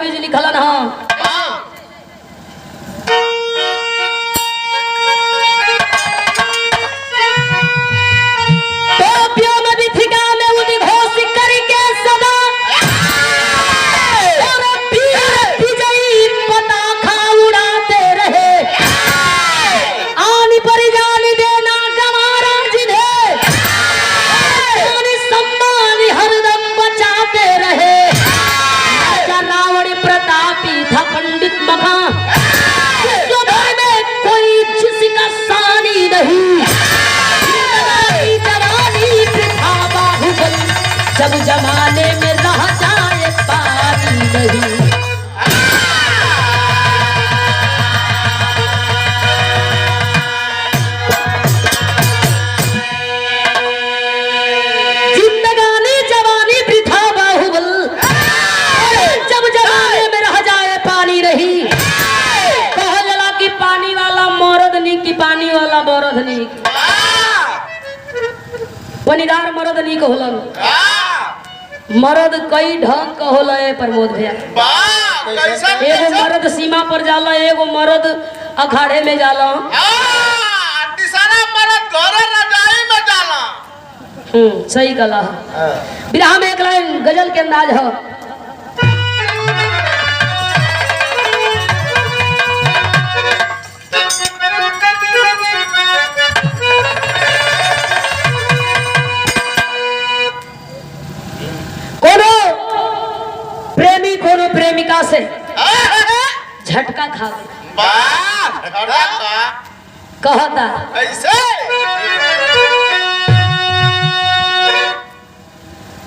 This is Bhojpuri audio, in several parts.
कवि जी लिखलन हाँ जब जमाने में रह जाए पानी नहीं। जिंदगानी जवानी वृथा बाहुबल जब जमाने में रह जाए पानी नहीं। कहा जला कि पानी वाला मरद नहीं कि पानी वाला मरद नहीं। पनीदार मरद नहीं को होलन मर्द कई ढंग का होला है प्रमोद भैया। एगो मर्द सीमा पर जाला एगो मर्द अखाड़े में जाला सही कला बिरहा में एक लाइन गजल के अंदाज है। प्रेमी कोनो प्रेमिका से झटका खा कहता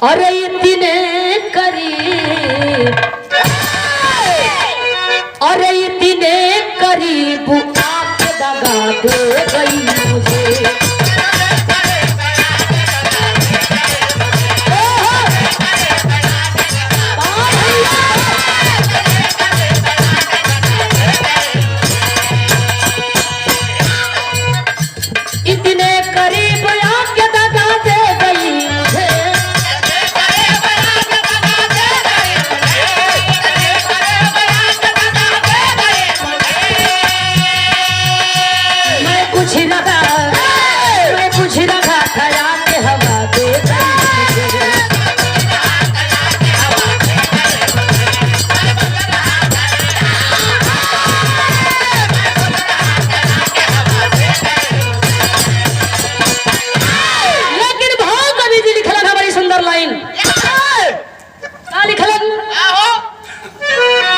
अरे इतने करीब अरे इतने करीब आके दगा दे गई मुझे। इतने करीब आके दगा दे गई मुझे। मैं कुछ रखा था आके हवा दे गई मुझे।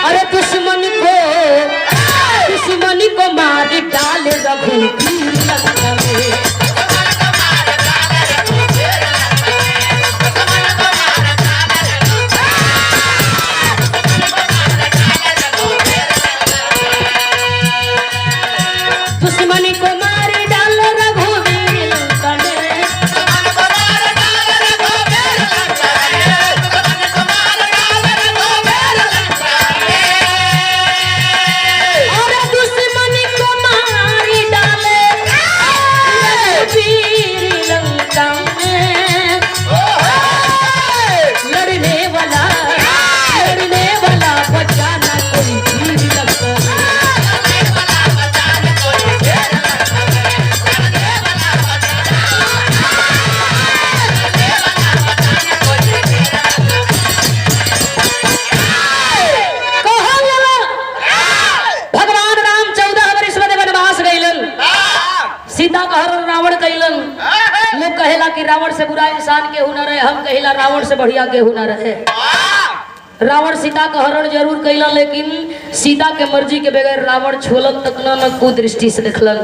अरे दुश्मन को मार डाले रघुवीर लंका में। दुश्मन को मार डाल रघुवीर लंका में। लोग कहेला कि रावण से बुरा इंसान केहू न रहे, हम कहेला रावण से बढ़िया केहू न रहे। रावण सीता का हरण जरूर कैलन लेकिन सीता के मर्जी के बगैर रावण छोलन तक न कुदृष्टि से देखलन।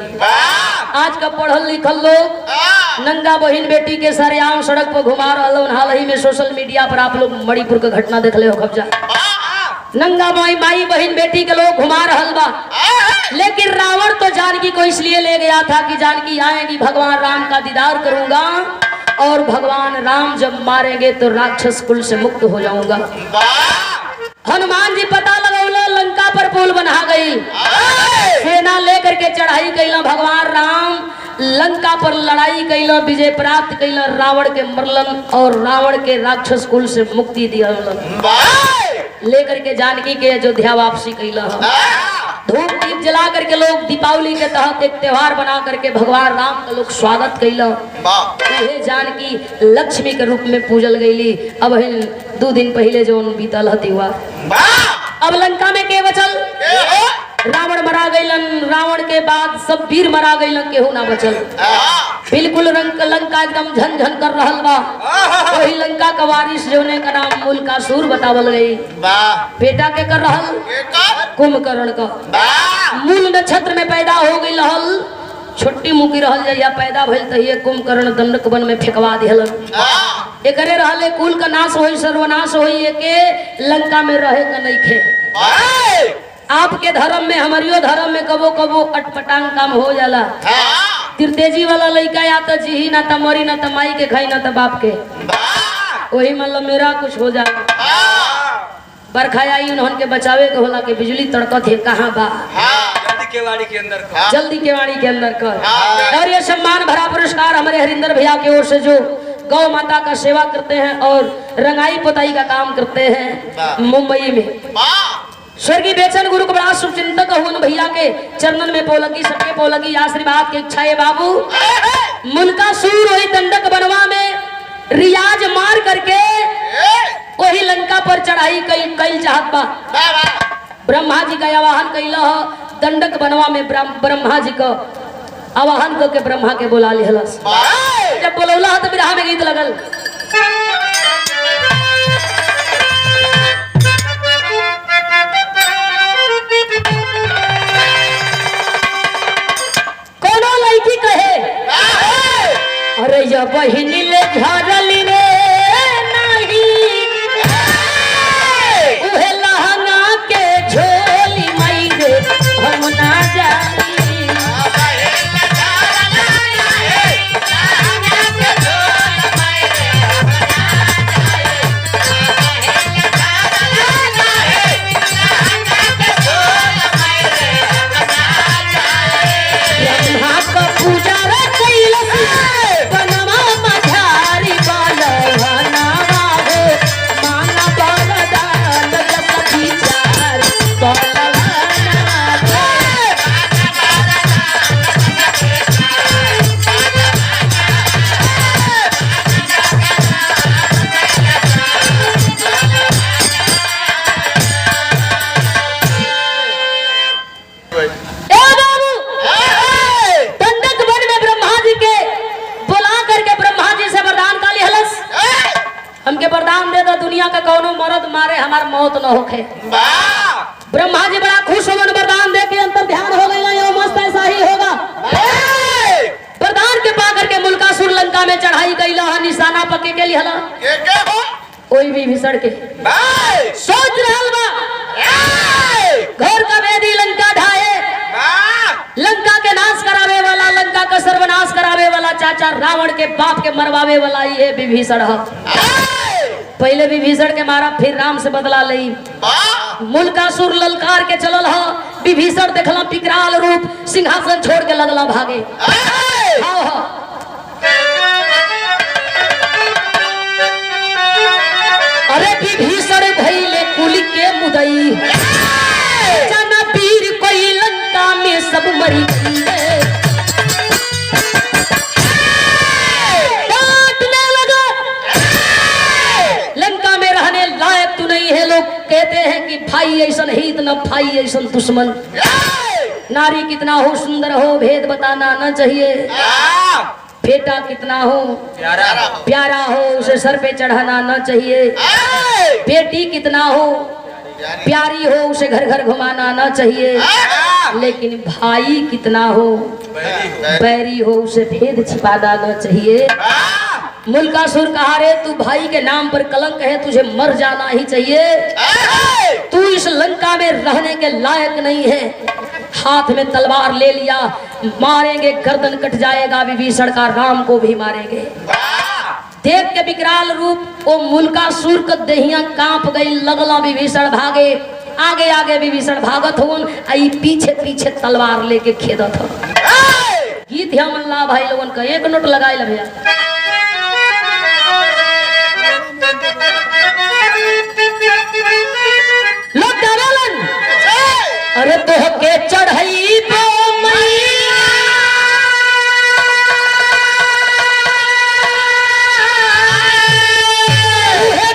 आज का पढ़ल लिखल लोग नंगा बहन बेटी के सरेआम सड़क पर घुमा रहा। हाल ही में सोशल मीडिया पर आप लोग मणिपुर का घटना देख ले हो कब्जा। नंगा माई बहन बेटी के लोग घुमा रहल बा लेकिन रावण तो जानकी को इसलिए ले गया था कि जानकी आएगी भगवान राम का दीदार करूंगा और भगवान राम जब मारेंगे तो राक्षस कुल से मुक्त हो जाऊंगा। हनुमान जी पता लगौला लंका पर पुल बना गई, सेना लेकर के चढ़ाई कैला। भगवान राम लंका पर लड़ाई कैला, विजय प्राप्त कैला, रावण के मरलन और रावण के राक्षस कुल से मुक्ति दिया। लेकर के जानकी के अयोध्या वापसी कैला। धूप दीप जला करके लोग दीपावली के तहत एक त्योहार बना करके भगवान राम का लोग स्वागत कैला। जानकी लक्ष्मी के रूप में पूजल गईली। अब 2 दिन पहले जो बीतल हती हुआ, अब लंका में के बचल? रावण मरा गईलन। रावण के बाद सब वीर मरा गईलन, केहू ना बचल। बिल्कुल लंका एकदम झन झन कर रहल बा। वही लंका का वारिस जोने का नाम मूलकासुर बतावल गई। बेटा के कर रहल कुंभकर्ण का। मूल नक्षत्र में पैदा हो गई रहल, छोटी मुकी रहल जहिया पैदा भइल तहिए कुंभकर्ण दंडक वन में फेंकवा दिहलन। एकरे रहले कुल का नाश होई, सर्वनाश होई, एके लंका में रहे का नहीं खे। आपके धर्म में हमारियो धर्म में कबो कबो अटपटांग काम हो जाला। तिरतेजी वाला लड़का या तो जी ना तो मरी, ना तो माई के खाई, ना तो बाप के। वही मतलब मेरा कुछ हो जाला। बरखा आई उन्होंने के बचावे के होला के बिजली तड़कत है कहाँ बा? जल्दी केवाड़ी के अंदर कर। और ये सम्मान भरा पुरस्कार हमारे हरिंदर भैया की ओर से जो गौ माता का सेवा करते हैं और रंगाई पोताई का काम करते हैं मुंबई में। स्वर्गीय बेचन गुरु को बड़ा शुभचिंतक हुन भैया के चरणन में पोलगी, सबके पोलगी आशीर्वाद के इच्छा है बाबू। मूलकासुर वही दंडक बनवा में रियाज मार करके वही लंका पर चढ़ाई कई चाहत बा। ब्रह्मा जी का आवाहन कैला। दंडक बनवा में ब्रह्मा जी का आवाहन करके ब्रह्मा के बोला लिहलस। जब बोलौला तो बिरहा में गीत लगल। कोनो लड़की कहे अरे ये बहिनी ले झरली रे नहीं, उहे लहंगा के झोली मई रे हम ना जानी। हमके वरदान दे दो दुनिया का कौनो मर्द मारे हमार मौत न होखे। ब्रह्मा जी बड़ा खुश हो वरदान दे के अंतर ध्यान हो गया मस्त ऐसा ही होगा। वरदान के पा करके मूलकासुर लंका में चढ़ाई गई निशाना पके के लिए कोई भी विसड़ के सोच रहा घर का वेदी लंका ढाए, लंका के नाश करावे वाला, लंका का सर्वनाश करावे वाला चाचा रावण के बाप के मरवावे वाला ये विभीषण है। पहले विभीषण के मारा फिर राम से बदला लई। मूलकासुर ललकार के चलल ह। विभीषण देखला विकराल रूप, सिंहासन छोड़ के लगला भागे। अरे विभीषण भइले कुल के मुदई, जना पीर कोई लंका में सब मरी गई। डांटने लगा लंका में रहने लायक तू नहीं है। लोग कहते हैं कि भाई ऐसा हित न भाई ऐसा दुश्मन। नारी कितना हो सुंदर हो भेद बताना न चाहिए। बेटा कितना हो प्यारा हो उसे सर पे चढ़ाना न चाहिए। बेटी कितना हो प्यारी हो उसे घर घर घुमाना न चाहिए। लेकिन भाई कितना हो बैरी हो उसे भेद छिपाना न चाहिए। मूलकासुर कहा रे तू भाई के नाम पर कलंक है, तुझे मर जाना ही चाहिए। तू इस लंका में रहने के लायक नहीं है। हाथ में तलवार ले लिया, मारेंगे गर्दन कट जाएगा विभीषण का, राम को भी मारेंगे। देख के विकराल रूप वो मूलकासुर का देहिया कांप गई। लगला विभीषण भागे, आगे आगे विभीषण भागत होन, आई पीछे पीछे तलवार लेके खेदत हो। गीत हमन ला भाई लोगन का एक नोट लगाए ला भैया। लोग डरेलन। अरे तो के चढ़ई पे मैया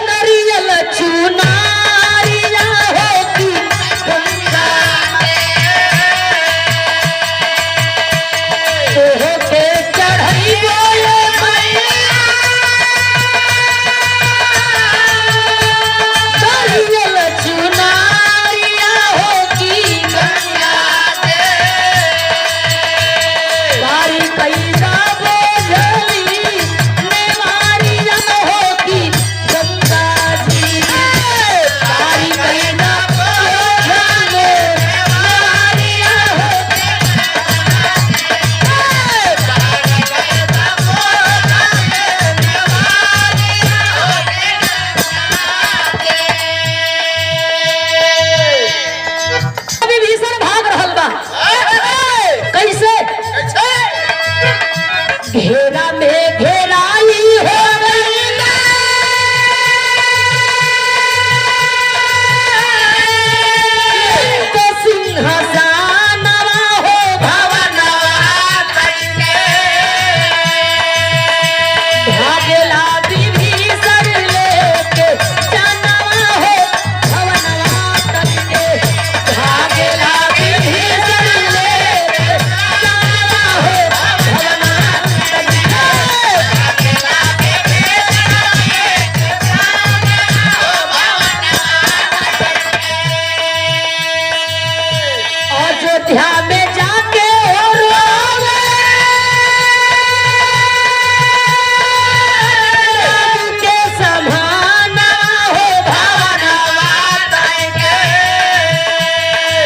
नरियल चुनारिया होती गंगा तो के चढ़ई बोले मैया नरियल चुनारिया होती गंगा बारी पैसा बोझली नेवारिया होती गंगा जी बारी पैसा बोझली नेवारिया होती अभी भीषण भाग रहल बा कैसे घेरा में घेराई हो गई ना तो सिंहासनवा हो भवनवा भागेला विभीषण लेके जानवा हो भवनवा तनिके भागेला विभीषण लेके जानवा हो भवनवा तनिके अयोध्या में जाके हो रोवे राम के समाना हो भवनवा तनिके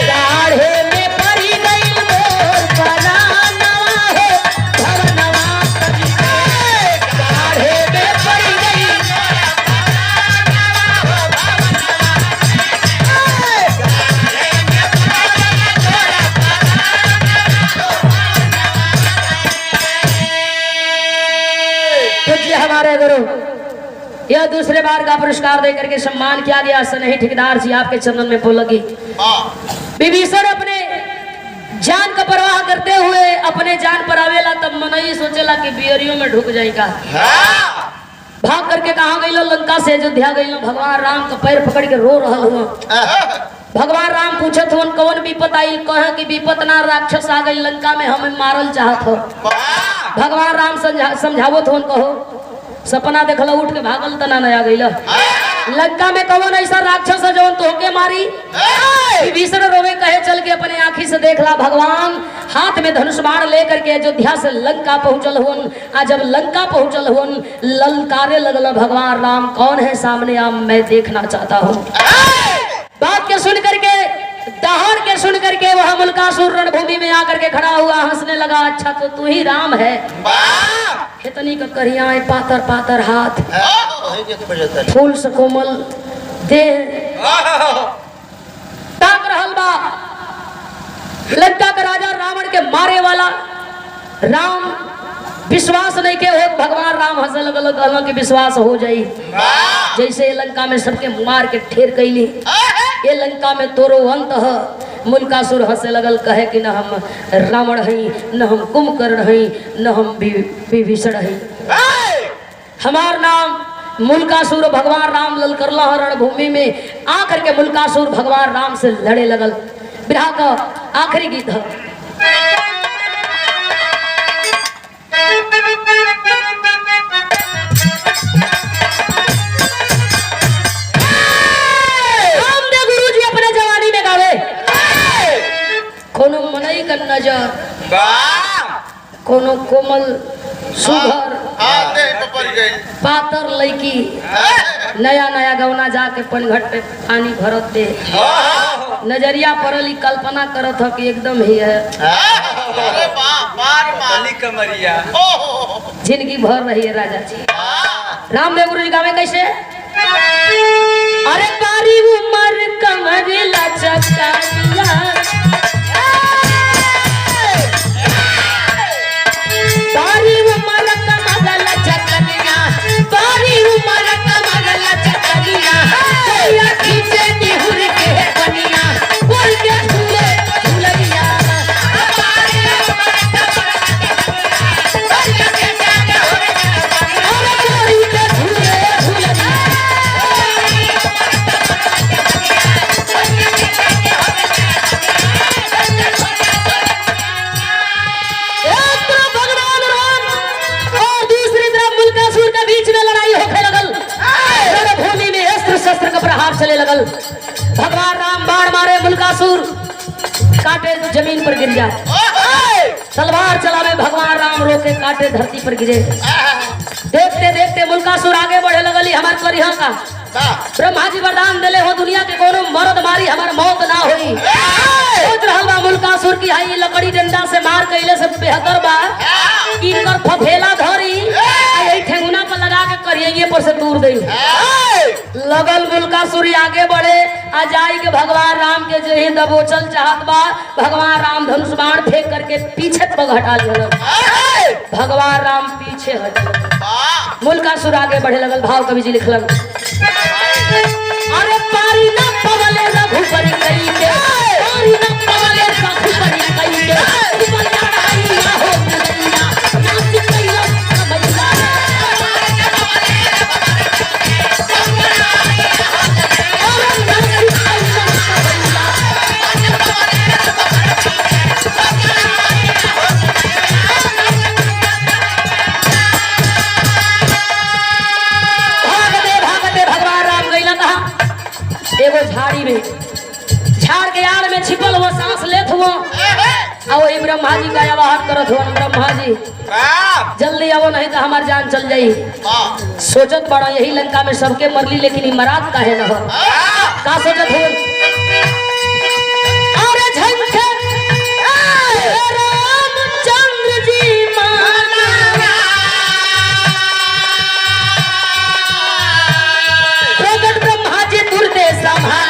दाढ़े में पड़ी गई मोर बनानवा हो भवनवा तनिके दाढ़े में पड़ी गई पूज्य हमारे गुरु यह दूसरे बार का पुरस्कार देकर के सम्मान किया गया सनही ठेकेदार जी आपके चरणन में फूल लगी। विभीषण अपने जान का परवाह करते हुए अपने जान पर आवेला तब मन ही सोचेला कि बियरियों में ढुक जाएगा। भाग करके कहाँ गई लंका से अयोध्या गई भगवान राम का पैर पकड़ के रो रहा हुआ। भगवान राम पूछत हुन कौन विपत आई कहे कि विपत ना राक्षस आ गई लंका में हमें मारल चाहत हो। भगवान राम समझावत हुन कहो सपना देखला उठ के भागल तना नया गई लंका में कौन ऐसा राक्षस है जौन तोहके मारी। विभीषण रोवे कहे चल के अपने आंखी से देख ला भगवान हाथ में धनुष बाण लेकर के अयोध्या से लंका पहुंचल हुन। आ जब लंका पहुंचल हुन ललकारे लगल भगवान राम कौन है सामने आप मैं देखना चाहता हूँ। बात के सुन करके दहाड़ के सुन करके वह मुल्कासुर रणभूमि में आकर के खड़ा हुआ हंसने लगा अच्छा तो तू ही राम है। कितनी का करियाए पातर पातर हाथ फूल से कोमल देह ताक रहल बा लंका का राजा रावण के मारे वाला राम विश्वास नहीं के हो भगवान राम हंसे लगल कहला कि विश्वास हो जाई जैसे लंका में सबके मार के ठेर कैली ये लंका में तोरो अंत है। मुल्कासुर हंसे लगल कहे कि न हम रावण हई न हम कुंभकर्ण हई न हम विभीषण हई हमार नाम मुल्कासुर भगवान राम ललकरला रणभूमि में आकर के मुल्कासुर भगवान राम से लड़े लगल। बिरहा का आखिरी गीत है कोनो मनई का नजर कोनो कोमल सुघर पातर लड़की नया नया गौना जाके पनघट पे पानी भरत दे नजरिया पड़ली कल्पना करत हो कि एकदम ही है जिंदगी भर रही है राजा जी। रामदेव गुरु जी गावे कैसे अरे बारी उमर कमर लचका बारी उमर कमर लचकनिया बारी उमर कमर लचकनिया खींचे निहुर के राम बाण मारे मुल्कासुर काटे जमीन पर गिर जाए। तलवार चलावे भगवान राम रोके काटे धरती पर गिरे। देखते देखते मुल्कासुर आगे बढ़े लगली हमार करिहा का ब्रह्मा जी वरदान दिले हो दुनिया के कोनो मर्द मारी हमार मौत ना होई। सोच रहल बा मुल्कासुर की हाई लकड़ी डंडा से मार कइले से बेहतर बा कि इनकर फफेला धरी आई ठेंगुना पर लगा के करिए पर से दूर देई। लगल मुल्कासुर आगे बढ़े आ जाई के भगवान राम के जे दबोचल चाहत बा भगवान राम धनुष बाण फेंक करके पीछे पग हटा लेलन। भगवान राम पीछे हट मुल्कासुर आगे बढ़े लगल। भाव कवि जी लिखलन अरे पारी ना पवले रघुपति कई के पारी ना पवले रघुपति कई के बलिया रहिया हो गइया नाच कइला समझला एगो झाड़ी में झाड़ के आड़ में छिपल हुआ सांस लेत हुआ और वही ब्रह्मा जी का आवाहन करत हुआ। ब्रह्मा जी जल्दी आवो नहीं तो हमार जान चल जाई। सोचत बड़ा यही लंका में सबके मरली लेकिन ही मरात काहे न हो का सोचत हो। अरे झंझे रामचंद्र जी प्रगट ब्रह्मा जी तुरते संभाल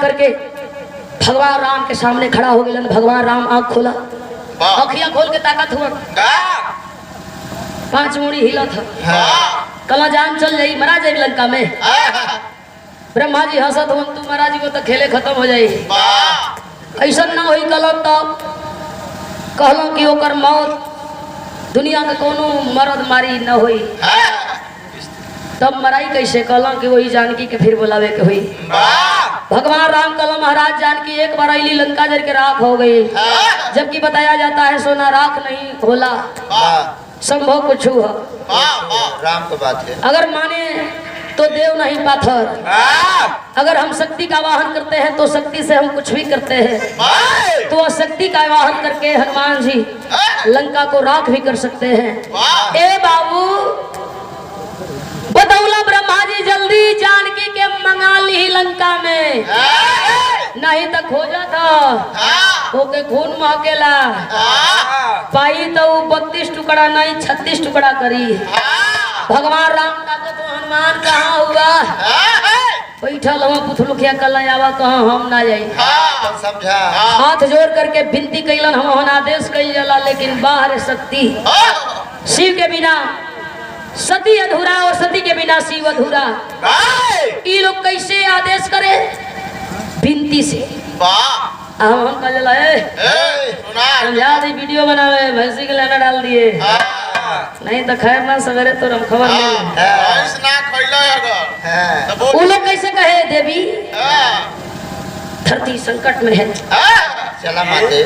करके भगवान राम के सामने खड़ा हो गए। भगवान राम आंख खोला अखियां खोल के ताकत हुआ 5 मुड़ी हिला था कला जान चल जाई मरा जाए लंका में। ब्रह्मा जी हंसत हो तू महाराज को तो खेले खत्म हो जाई ऐसा ना होई कल तब कहलो कि ओकर मौत दुनिया में कोनो मर्द मारी न होई तब मराई कैसे कहला कि वही जानकी के फिर बुलावे के हुई। भगवान राम कहला महाराज जानकी एक बार अली लंका जर के राख हो गई जबकि बताया जाता है सोना राख नहीं होला संभव कुछ हो राम की बात है। अगर माने तो देव नहीं पाथर। अगर हम शक्ति का वाहन करते हैं तो शक्ति से हम कुछ भी करते हैं तो शक्ति का वाहन करके हनुमान जी लंका को राख भी कर सकते हैं। ए बाबू बतौला ब्रह्मा जी जल्दी जानकी के मंगा ली लंका में नहीं तो खोजा था ओके खून महकेला पाई तो 32 टुकड़ा नहीं 36 टुकड़ा करी। भगवान राम का तो हनुमान कहाँ हुआ बैठल हम पुथलुखिया कलावा कहाँ हम ना जाई समझा हाथ जोड़ करके विनती कैलन हम आदेश कैल जाला लेकिन बाहर शक्ति शिव के बिना सती अधूरा और सती के बिना शिव अधूरा। ये लोग कैसे आदेश करे विनती से हम कल समझा दी वीडियो बनावे भैंसी के लेना डाल दिए नहीं तो खैर ना सवेरे तो हम खबर वो लोग कैसे कहे देवी धरती संकट में है चला माते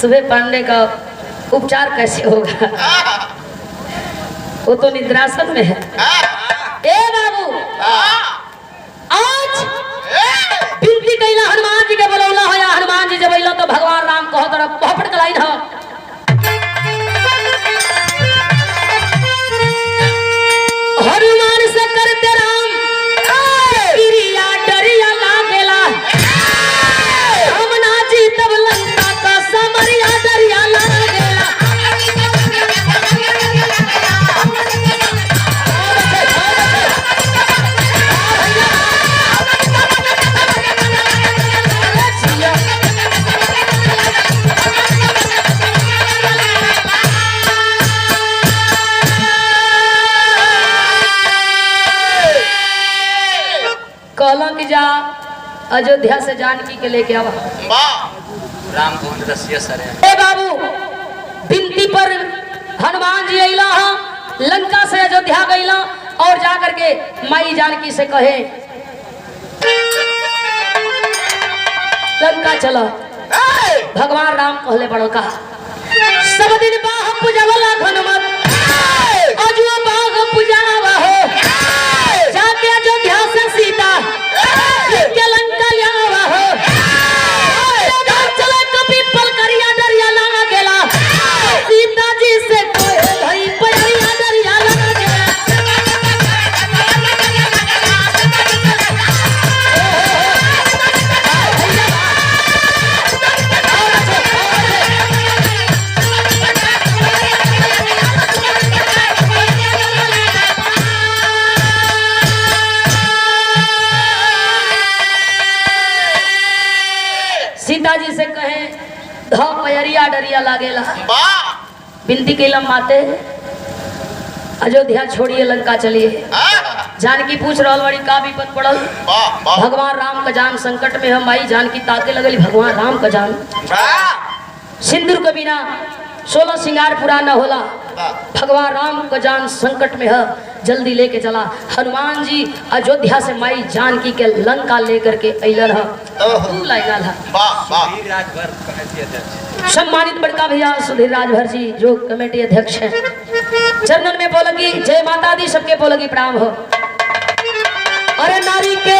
सुबह पांडे का उपचार कैसे होगा वो तो निद्रासन में है। ए बाबू आज विनती कैला हनुमान जी के बोलौला हो या हनुमान जी जब अइला तो भगवान राम कह तरफ पहपट कलाई था हनुमान से करते राम गिरिया डरिया लागेला हम ना जी तब लंका का समरिया डरिया लागेला। कि जा अयोध्या से जानकी के लेके आवा। राम भवन रसिया सरे ए बाबू बिनती पर हनुमान जी अइला लंका से अयोध्या गइला और जा करके माई जानकी से कहे लंका चलो। भगवान राम कहले बड़ो का सब दिन बाह पूजावला हनुमत अजुआ बाग पूजावा हो जाके अयोध्या से सीता के लंका लावा हो चले कभी पल करिया डरिया लगा गेला सीता जी से कोई भाई परिया डरिया लगा गेला। सीता जी से कहे धौ पयरिया डरिया लागेला बिनती कैला माते अयोध्या छोड़िए लंका चलिए। जानकी पूछ रहल बड़ी का विपद पड़ल। भगवान राम का जान संकट में हम आई जानकी ताके लगली भगवान राम का जान सिंदूर के बिना 16 श्रृंगार पूरा न होला। भगवान राम का जान संकट में है जल्दी लेके चला। हनुमान जी अयोध्या से माई जानकी के लंका लेकर के अइलन है। सम्मानित बड़का भैया सुधीर राजभर जी जो कमेटी अध्यक्ष हैं चरणन में बोलगी जय माता दी सबके बोलगी प्रणाम हो। अरे नारी के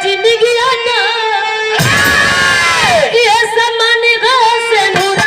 जिंदगी ये सम्मान से नूरा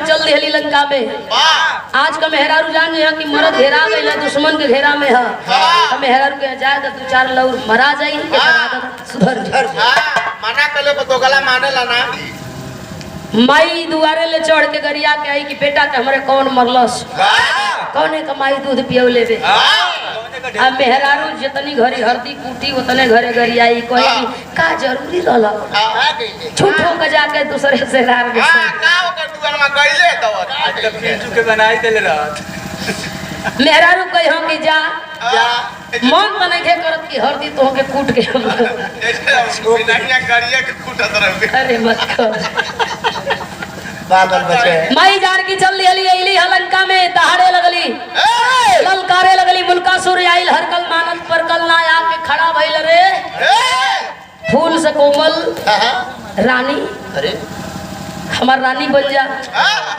जल्दी हली लंका में। आज का मेहरारू जान है कि मरद घेरा गई दुश्मन के घेरा में है। मेहरारू के जाए तो 2-4 लौर मरा जाई सुधर मना कले तो गला माने ला ना। माई दुआरे ले चढ़ के गरिया के आई कि बेटा के हमरे कौन मरलस कौने कमाई दूध पियो लेबे। अब मेहरारू जितनी घरी हरदी कूटी उतने घरे गरियाई कहे का जरूरी रहला झूठो के जाके दूसरे से रार के का ओकर दुआर में गइले तो आज तक पिंचू के बनाई देले रहत। मेहरारू कहे हम कि जा मन तो नहीं करत कि हरदी तो के कूट के बिना गरिया के कूटत रहे। अरे मत कर बादल बचे माई जानकी चल अली लंका में दहाड़े लगली ललकारे लगली मुल्कासुर आइल हरकल मानल पर कल ना आके खड़ा भइल रे फूल से कोमल रानी अरे हमार रानी बन जा।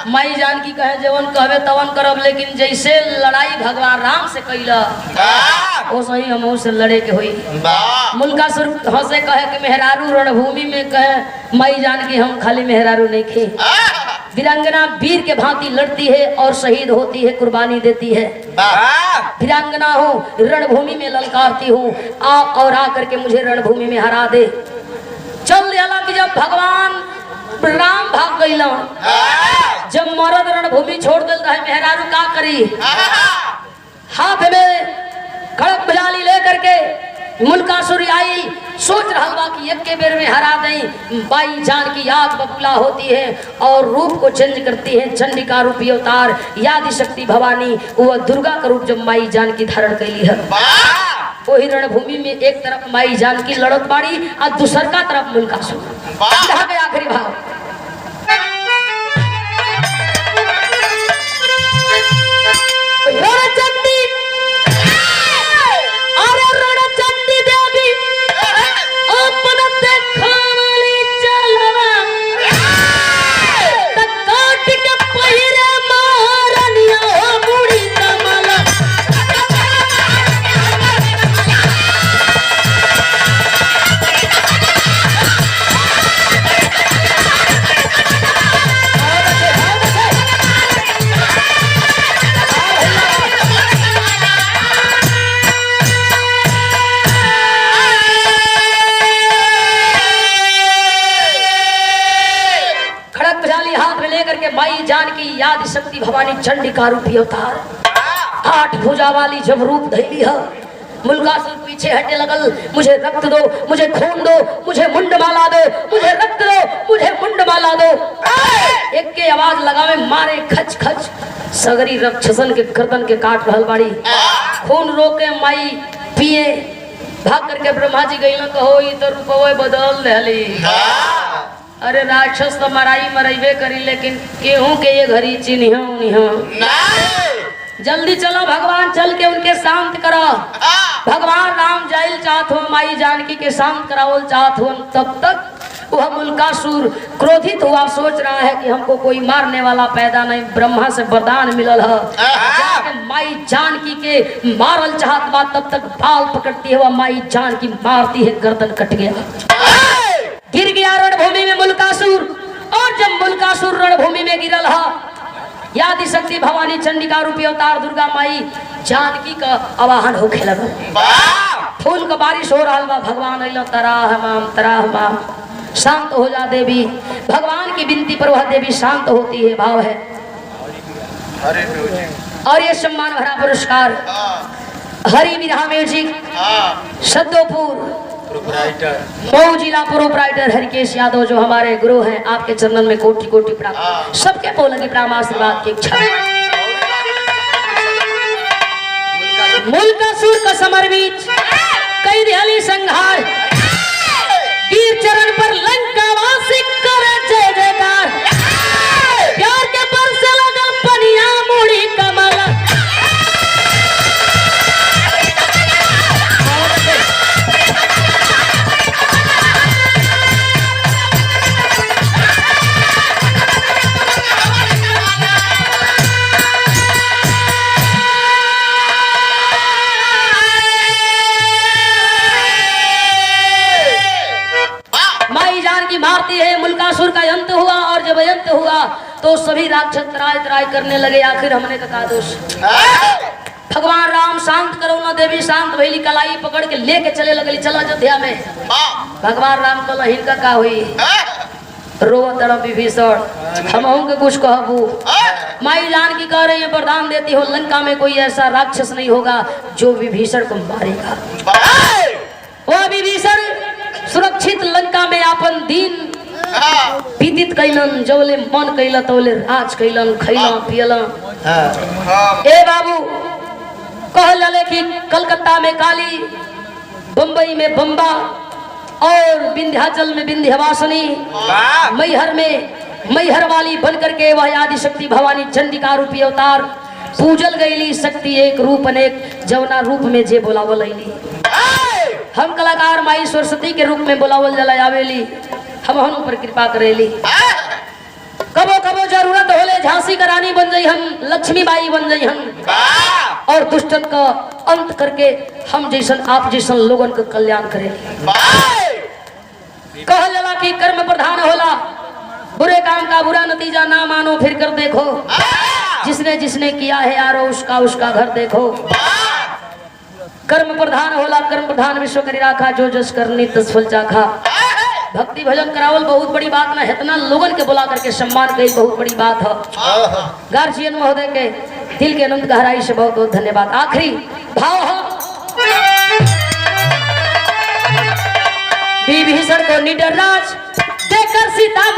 माई जानकी कहे जवन कहबे तवन करब लेकिन जैसे लड़ाई भगवान राम से कैला वो सही हम से लड़े के हुई। मुल्कासुर हंसे कहे कि मेहरारू रणभूमि में कहे माई जानकी हम खाली मेहरारू नहीं खे वीरांगना वीर के भांति लड़ती है और शहीद होती है कुर्बानी देती है। वीरांगना हूँ रणभूमि में ललकारती हूँ आ और आ करके मुझे रणभूमि में हरा दे। चल दिया कि जब भगवान राम भाग गई जब मरद रणभूमि छोड़ दिल है मेहरारू का करी हाथ में खड़क भुजाली लेकर के मुल्कासुर आई सोच रहा बा कि एक के बेर में हरा दें। बाई जान की याद बबूला होती है और रूप को चेंज करती है। चंडिका रूपी अवतार याद शक्ति भवानी वह दुर्गा का रूप जब माई जान की धारण कैली है वही रणभूमि में एक तरफ माई जान की लड़त बाड़ी और दूसर का तरफ मुल्कासुर। आखिरी भाव शक्ति भवानी चंडिका रूपी अवतार 8 भुजा वाली जब रूप धैली है, मुल्कासुर पीछे हटने लगल। मुझे रक्त दो, मुझे खून दो, मुझे मुंड माला दो, मुझे रक्त दो, मुझे मुंड माला दो। एक के आवाज लगावे, मारे खच खच सगरी राक्षसन के गर्दन के काट रहल बाड़ी। खून रोके माई पिए, भाग करके ब्रह्मा जी गई न कहो ई तो रूपवे बदल देली। अरे राक्षस तो मराई मरेबे करी, लेकिन केहू के ये घड़ी चिन्ह जल्दी चलो भगवान, चल के उनके शांत करो। भगवान राम जाइल चाहत हो, माई जानकी के शांत करावल चाहत हो। तब तक वह मुल्कासुर क्रोधित हुआ, सोच रहा है कि हमको कोई मारने वाला पैदा नहीं, ब्रह्मा से वरदान मिलल है। जाके माई जानकी के मारल चाहत बा, तब तक बाल पकड़ती है वह माई जानकी, मारती है, गर्दन कट गया, गिर गया रणभूमि में मुल्कासुर। और जब मुल्कासुर रणभूमि में गिरल है, याद शक्ति भवानी चंडिका रूपी अवतार दुर्गा माई जानकी का आवाहन होखे लगा। फूल का बारिश हो रहा बा, भगवान अइलो तराह माम। शांत हो जा देवी। भगवान की विनती पर वह देवी शांत होती है। भाव है और ये सम्मान भरा पुरस्कार हरि विधा म्यूजिक सद्दोपुर मऊ जिला प्रोपराइटर हरिकेश यादव जो हमारे गुरु हैं, आपके चरणन में कोटि कोटि प्रणाम। सबके बोलेंगे प्रणाम, आशीर्वाद की इच्छा। मुल्कासुर का समर बीच कई दिहाली संहार, वीर चरण पर लंका वासी करे जय जयकार। प्यार के पर से लगल पनिया मुड़ी कमल, मारती है। मुल्कासुर का अंत हुआ, और जब अंत हुआ तो सभी राक्षस त्राय त्राय करने लगे। आखिर हमने का दोष, भगवान राम शांत करो ना, देवी शांत भैली, कलाई पकड़ के लेके चले लगली, चला अयोध्या में। भगवान राम कहला हिनका का हुई, रोवा तरफ विभीषण हम के कुछ कहबू। माई जानकी कह रही है, वरदान देती हो, लंका में कोई ऐसा राक्षस नहीं होगा जो विभीषण को मारेगा। वह विभीषण सुरक्षित लंका में अपन दिन व्यतीत कैलन, जौले मन कैला तौले राज कैलन, खैला पियला। ए बाबू कहल जाले कि कलकत्ता में काली, बम्बई में बम्बा, और विंध्याचल में विंध्यवासिनी, मैहर में मैहर वाली बन करके वह आदि शक्ति भवानी चंडिका रूपी अवतार पूजल गईली। शक्ति एक रूप अनेक, जवना रूप में जे बोलावल अइली। हम कलाकार माई सरस्वती के रूप में बोलावल जला आवेली, हम हनु पर कृपा करेली। कबो कबो जरूरत होले झांसी का रानी बन जाई हम, लक्ष्मी बाई बन जाई हम, और दुष्टन का अंत करके हम जैसन आप जैसन लोगन का कल्याण करेली। कहल जाला कि कर्म प्रधान होला, बुरे काम का बुरा नतीजा ना मानो, फिर कर देखो, जिसने जिसने किया है यारो उसका उसका घर देखो। कर्म प्रधान होला, कर्म प्रधान विश्व करी राखा, जो जस करनी तस फल चाखा। भक्ति भजन करावल बहुत बड़ी बात ना, इतना लोगन के बुला करके सम्मान कई बहुत बड़ी बात है। गार्जियन महोदय के दिल के अनंत गहराई से बहुत बहुत धन्यवाद। आखिरी भाव है, विभीषण को निडर राज देकर सीता